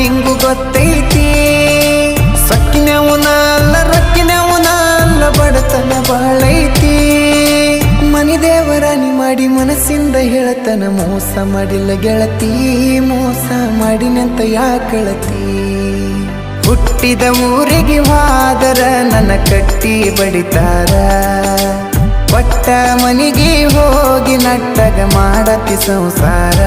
ನಿಂಗು ಗೊತ್ತೈತಿ ಸಕ್ಕಿನವನ ಅಲ್ಲ ರಕ್ಕಿನವನ ಅಲ್ಲ ಬಡತನ ಬಾಳೈತಿ ಮನಿ ದೇವರಾಣಿ ಮಾಡಿ ಮನಸ್ಸಿಂದ ಹೇಳತನ ಮೋಸ ಮಾಡಿಲ್ಲ ಗೆಳತಿ ಮೋಸ ಮಾಡಿನಂತ ಯಾಕಳತಿ ಹುಟ್ಟಿದ ಊರಿಗೆ ಹೋದರ ನನ್ನ ಕಟ್ಟಿ ಬಡಿತಾರ ಒಟ್ಟ ಮನಿಗೆ ಹೋಗಿ ನಟ್ಟಗ ಮಾಡತಿ ಸಂಸಾರ